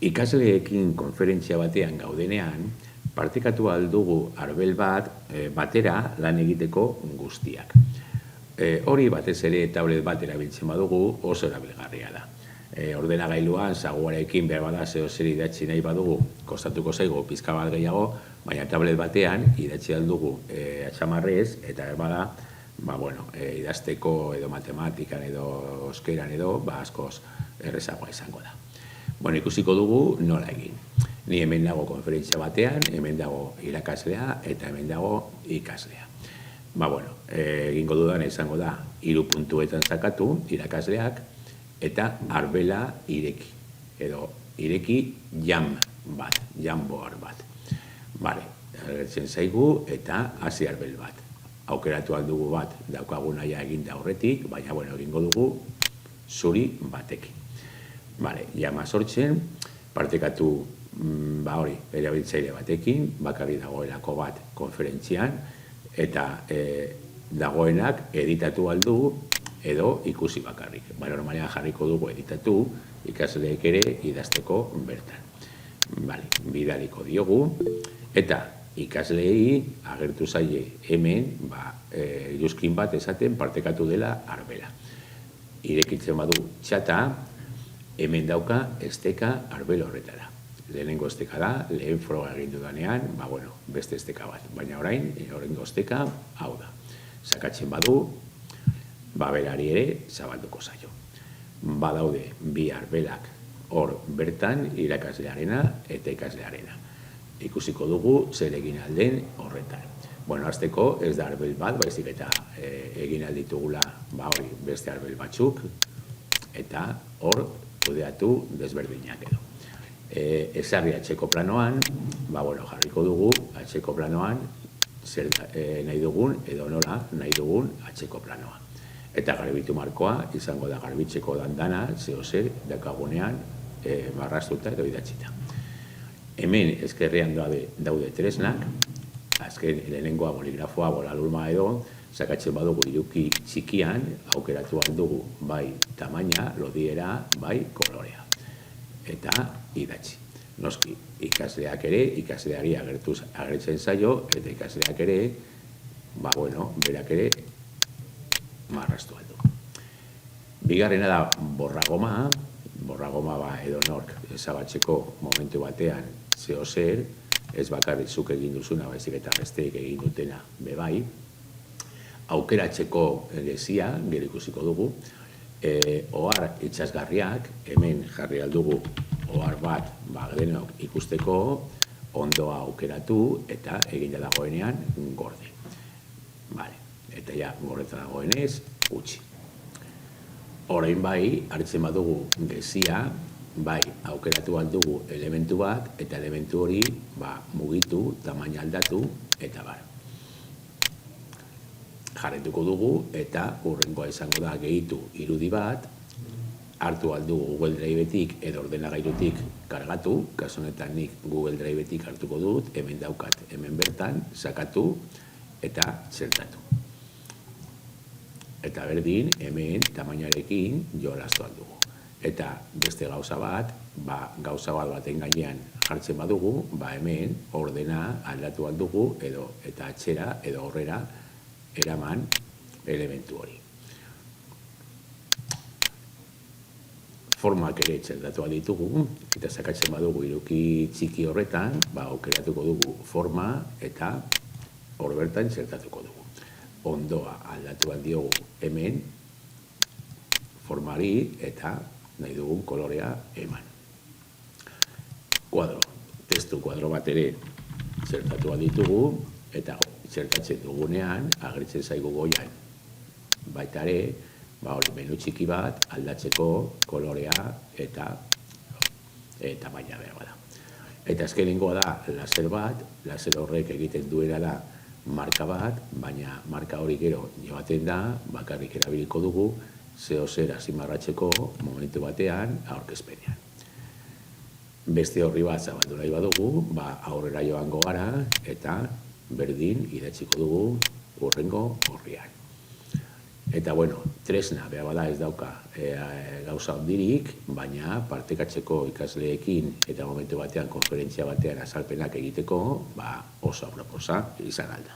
Ikasleekin konferentzia batean gaudenean, partekatu aldugu arbel batera lan egiteko guztiak. Hori batez ere tablet bat erabiltzen badugu oso erabilgarria da. Ordenagailuan zaguarekin behar bada zer idatzi nahi badugu, kostatuko zaigu pizka bat gehiago, baina tablet batean idatzi aldugu atxamarrez, eta behar bada, idazteko edo matematikan edo euskeran edo, askoz errezagoa izango da. Ikusiko dugu nola egin. Ni hemen dago konferentzia batean, hemen dago irakaslea eta hemen dago ikaslea. Egingo dudan izango da 3 puntuetan sakatu irakasleak eta arbela ireki. Edo ireki jamboard bat. Agertzen zaigu eta hasi arbel bat. Aukeratu aldugu bat daukaguna ja eginda aurretik, baina egingo dugu zuri batekin. Jama sortzen, partekatu erabiltzaile batekin, bakarri dagoelako bat konferentzian, eta dagoenak editatu aldugu edo ikusi bakarrik. Normalean jarriko dugu editatu, ikasleek ere idazteko bertan. Bidaliko diogu, eta ikasleei agertu zaie hemen iruzkin bat esaten partekatu dela arbela. Irekitzen badu txata, hemen dauka esteka arbel horretara. Lehenengo esteka da, lehen froga egin dudanean, beste esteka bat. Baina orain, horrengo esteka, hau da. Sakatzen badu, berari ere zabalduko zaio. Badaude bi arbelak hor bertan irakaslearena eta ikaslearena. Ikusiko dugu zer egin alden horretan. Azteko ez da arbel bat, baizik eta egin alditugula beste arbel batzuk, eta hor kudeatu desberdinak edo. Ezarri atxeko planoan, jarriko dugu atxeko planoan zer nahi dugun edo nola nahi dugun atxeko planoa. Eta garbitu markoa izango da garbitzeko dandana, zeo zer dakagunean marraztuta edo idatzita. Hemen ezkerrean daude tresnak, azken lehenengoa boligrafoa, bolalulma edo, sakatzen badugu iruki txikian, aukeratu aldugu bai tamaina, lodiera, bai kolorea. Eta idatzi. Noski, ikasleak ere, ikasleari agertzen zaio, eta ikasleak ere, berak ere, marraztu aldugu. Bigarrena da borragoma edo nork ezabatzeko momentu batean zeo zer, ez bakarrik zuk egin duzuna, baizik eta besteek egin dutena bebai, aukeratzeko gezia, gero ikusiko dugu, ohar itxasgarriak, hemen jarri aldugu ohar bat denok ikusteko, ondoa aukeratu eta egina dagoenean gorde. Eta ja, gordeta dagoenez, utzi. Orain bai, hartzen badugu gezia, aukeratu aldugu elementu bat, eta elementu hori mugitu, tamaina aldatu, eta jarretuko dugu, eta hurrengoa izango da gehitu irudi bat, hartu aldugu Google Drive-etik edo ordenagailutik kargatu, kasu honetan nik Google Drive-etik hartuko dut, hemen daukat, hemen bertan, sakatu, eta txertatu. Eta berdin, hemen tamainarekin jolastu aldugu. Eta beste gauza bat baten gainean jartzen badugu, hemen ordena aldatu aldugu, eta atxera edo horrera eraman elementu hori. Formak ere txertatu alditugu, eta sakatzen badugu iruki txiki horretan, aukeratuko dugu forma eta hor bertan txertatuko dugu. Ondoa aldatu aldiogu hemen formari eta nahi dugun kolorea eman. Kuadro, testu kuadro bat ere txertatu alditugu, eta txertatzen dugunean, agertzen zaigu goian. Baita ere, menu txiki bat aldatzeko kolorea eta tamaina behar bada. Eta azkenengoa da laser bat, laser horrek egiten duena da marka bat, baina marka hori gero joaten da, bakarrik erabiliko dugu, zeo zer azimarratzeko momentu batean aurkezpenean. Beste horri bat zabaldu nahi badugu, aurrera joango gara eta berdin idatziko dugu hurrengo horrian. Eta, tresna, behar bada ez dauka gauza hondirik, baina partekatzeko ikasleekin eta momentu batean, konferentzia batean azalpenak egiteko, oso aproposa izan alda.